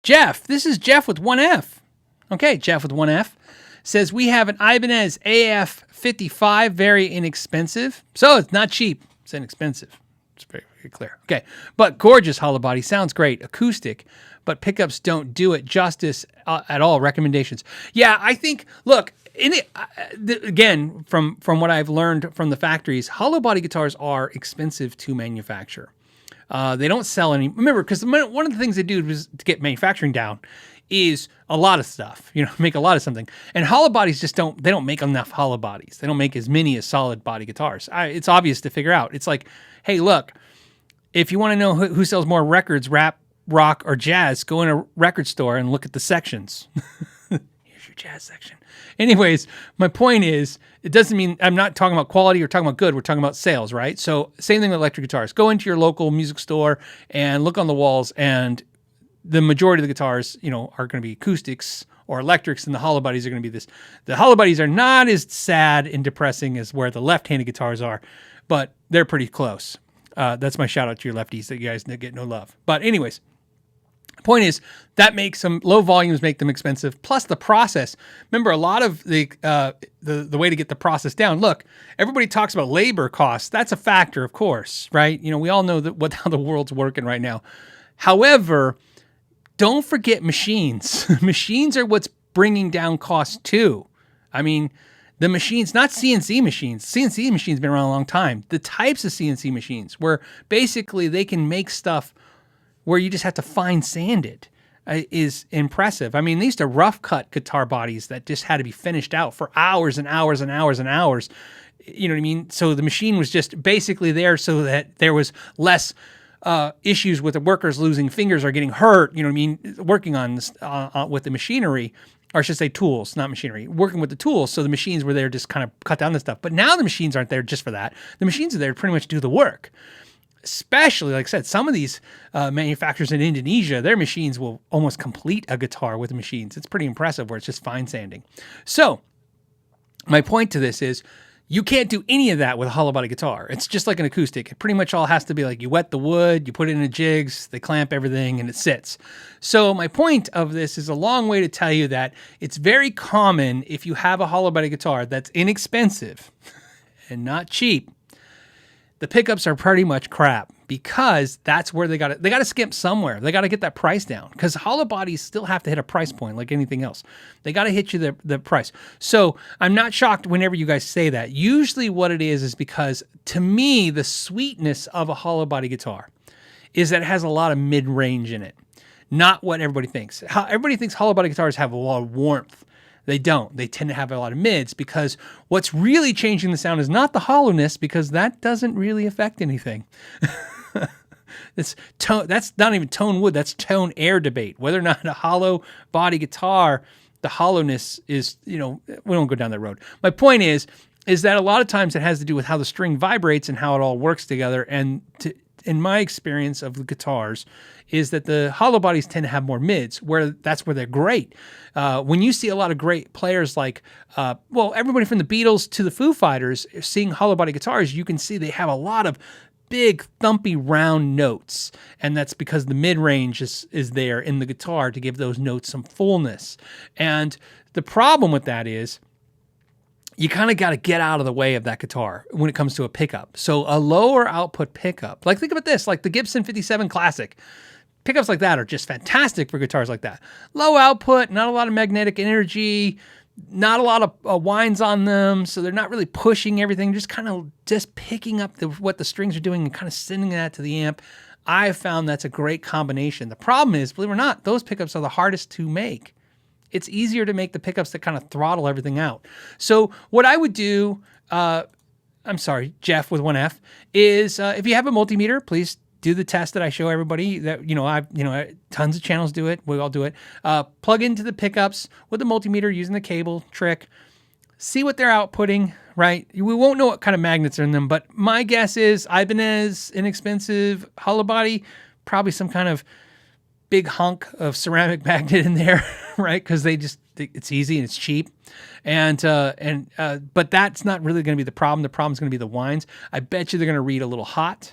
Jeff, this is Jeff with 1F. Okay, Jeff with 1F says we have an Ibanez AF55, very inexpensive. So it's not cheap, it's inexpensive. It's very, very clear. Okay, but gorgeous hollow body, sounds great, acoustic, but pickups don't do it justice at all. Recommendations? Yeah, I think, look, again, from what I've learned from the factories, hollow body guitars are expensive to manufacture. They don't sell any. Remember, because one of the things they do is to get manufacturing down is a lot of stuff, make a lot of something. And hollow bodies they don't make enough hollow bodies. They don't make as many as solid body guitars. It's obvious to figure out. It's like, hey, look, if you want to know who sells more records, rap, rock, or jazz, go in a record store and look at the sections. Here's your jazz section. Anyways, my point is, it doesn't mean I'm not talking about quality or talking about good. We're talking about sales, right? So same thing with electric guitars. Go into your local music store and look on the walls, and the majority of the guitars, are going to be acoustics or electrics, and the hollow bodies are going to be this. The hollow bodies are not as sad and depressing as where the left-handed guitars are, but they're pretty close. That's my shout out to your lefties that you guys get no love. But anyways, the point is that makes some low volumes make them expensive. Plus the process. Remember, a lot of the way to get the process down. Look, everybody talks about labor costs. That's a factor, of course, right? We all know how the world's working right now. However, don't forget machines. Machines are what's bringing down costs too. I mean, the machines, not CNC machines. CNC machines have been around a long time. The types of CNC machines where basically they can make stuff where you just have to fine sand it is impressive. I mean, these are rough cut guitar bodies that just had to be finished out for hours and hours and hours and hours. You know what I mean? So the machine was just basically there so that there was less issues with the workers losing fingers or getting hurt, working on this, with the machinery, or I should say tools, not machinery, working with the tools. So the machines were there just kind of cut down the stuff. But now the machines aren't there just for that. The machines are there to pretty much do the work. Especially, like I said, some of these manufacturers in Indonesia, their machines will almost complete a guitar with the machines. It's pretty impressive where it's just fine sanding. So my point to this is, you can't do any of that with a hollow body guitar. It's just like an acoustic. It pretty much all has to be like you wet the wood, you put it in the jigs, they clamp everything, and it sits. So my point of this is a long way to tell you that it's very common if you have a hollow body guitar that's inexpensive and not cheap, the pickups are pretty much crap because that's where they got to skimp somewhere. They got to get that price down because hollow bodies still have to hit a price point like anything else. They got to hit you the price. So I'm not shocked whenever you guys say that. Usually what it is because to me, the sweetness of a hollow body guitar is that it has a lot of mid-range in it. Not what everybody thinks. Everybody thinks hollow body guitars have a lot of warmth. They don't. They tend to have a lot of mids because what's really changing the sound is not the hollowness because that doesn't really affect anything. That's not even tone wood. That's tone air debate. Whether or not a hollow body guitar, the hollowness is, we don't go down that road. My point is that a lot of times it has to do with how the string vibrates and how it all works together. And in my experience of the guitars is that the hollow bodies tend to have more mids that's where they're great. When you see a lot of great players like, everybody from the Beatles to the Foo Fighters seeing hollow body guitars, you can see they have a lot of big thumpy round notes. And that's because the mid-range is there in the guitar to give those notes some fullness. And the problem with that is you kind of got to get out of the way of that guitar when it comes to a pickup. So a lower output pickup, like think about this, like the Gibson 57 Classic. Pickups like that are just fantastic for guitars like that. Low output, not a lot of magnetic energy, not a lot of winds on them, so they're not really pushing everything, just kind of just picking up what the strings are doing and kind of sending that to the amp. I found that's a great combination. The problem is, believe it or not, those pickups are the hardest to make. It's easier to make the pickups that kind of throttle everything out. So what I would do, Jeff with 1F, is if you have a multimeter, please do the test that I show everybody. That tons of channels do it. We all do it. Plug into the pickups with the multimeter using the cable trick. See what they're outputting. Right? We won't know what kind of magnets are in them, but my guess is Ibanez, inexpensive, hollow body, probably some kind of big hunk of ceramic magnet in there, right? Because it's easy and it's cheap, but that's not really going to be the problem. The problem is going to be the winds. I bet you they're going to read a little hot.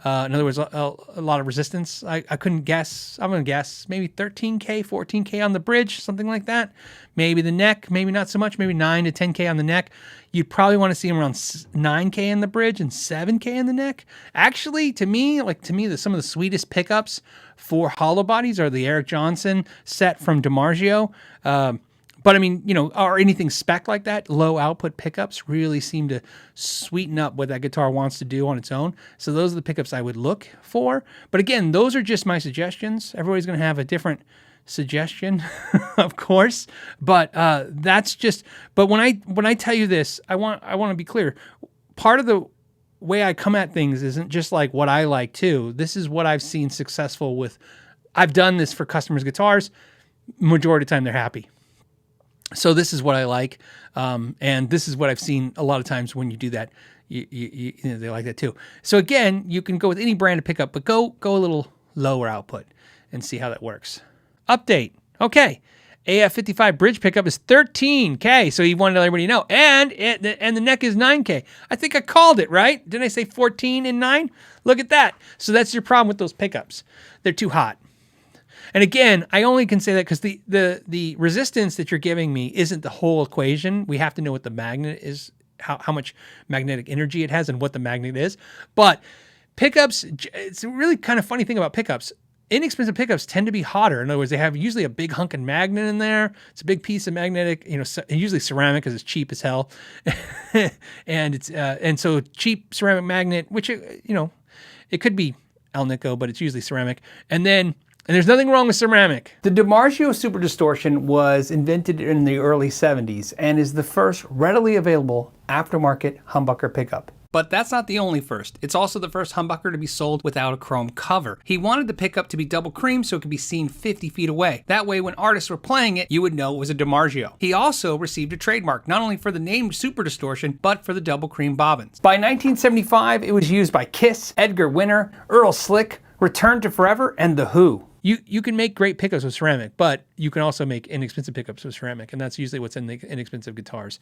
In other words, a lot of resistance. I couldn't guess. I'm going to guess maybe 13K, 14K on the bridge, something like that. Maybe the neck, maybe not so much, maybe 9 to 10K on the neck. You'd probably want to see them around 9K in the bridge and 7K in the neck. Actually, to me, some of the sweetest pickups for hollow bodies are the Eric Johnson set from DiMarzio. But I mean, or anything spec like that, low output pickups really seem to sweeten up what that guitar wants to do on its own. So those are the pickups I would look for. But again, those are just my suggestions. Everybody's going to have a different suggestion, of course. But But when I tell you this, I want to be clear. Part of the way I come at things isn't just like what I like too. This is what I've seen successful with. I've done this for customers' guitars. Majority of the time, they're happy. So this is what I like, and this is what I've seen a lot of times when you do that. They like that too. So again, you can go with any brand of pickup, but go a little lower output and see how that works. Update. Okay, AF55 bridge pickup is 13K. So he wanted to let everybody know, and the neck is 9K. I think I called it right. Didn't I say 14 and 9? Look at that. So that's your problem with those pickups. They're too hot. And again, I only can say that because the resistance that you're giving me isn't the whole equation. We have to know what the magnet is, how much magnetic energy it has and what the magnet is. But pickups, it's a really kind of funny thing about pickups. Inexpensive pickups tend to be hotter. In other words, they have usually a big hunk of magnet in there. It's a big piece of magnetic, usually ceramic because it's cheap as hell. and so cheap ceramic magnet, which, it could be Alnico, but it's usually ceramic. And there's nothing wrong with ceramic. The DiMarzio Super Distortion was invented in the early 70s and is the first readily available aftermarket humbucker pickup. But that's not the only first. It's also the first humbucker to be sold without a chrome cover. He wanted the pickup to be double cream so it could be seen 50 feet away. That way, when artists were playing it, you would know it was a DiMarzio. He also received a trademark, not only for the name Super Distortion, but for the double cream bobbins. By 1975, it was used by Kiss, Edgar Winter, Earl Slick, Return to Forever, and The Who. You can make great pickups with ceramic, but you can also make inexpensive pickups with ceramic, and that's usually what's in the inexpensive guitars,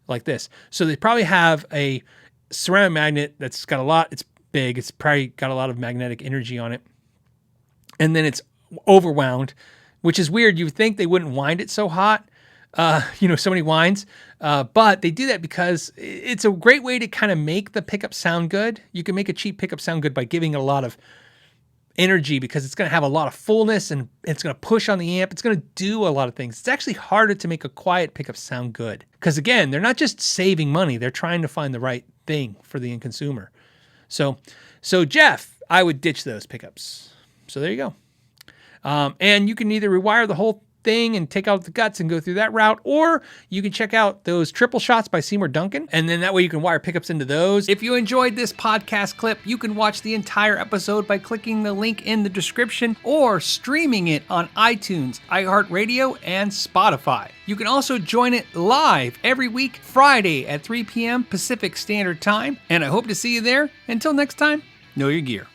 like this. So they probably have a ceramic magnet that's got it's big, it's probably got a lot of magnetic energy on it, and then it's overwound, which is weird. You would think they wouldn't wind it so hot, so many winds, but they do that because it's a great way to kind of make the pickup sound good. You can make a cheap pickup sound good by giving it a lot of energy because it's going to have a lot of fullness and it's going to push on the amp. It's going to do a lot of things. It's actually harder to make a quiet pickup sound good because, again, they're not just saving money. They're trying to find the right thing for the end consumer. So Jeff, I would ditch those pickups. So there you go. And you can either rewire the whole thing and take out the guts and go through that route, or you can check out those triple shots by Seymour Duncan, and then that way you can wire pickups into those. If you enjoyed this podcast clip, you can watch the entire episode by clicking the link in the description or streaming it on iTunes, iHeartRadio, and Spotify. You can also join it live every week, Friday at 3 p.m. Pacific Standard Time, and I hope to see you there. Until next time, know your gear.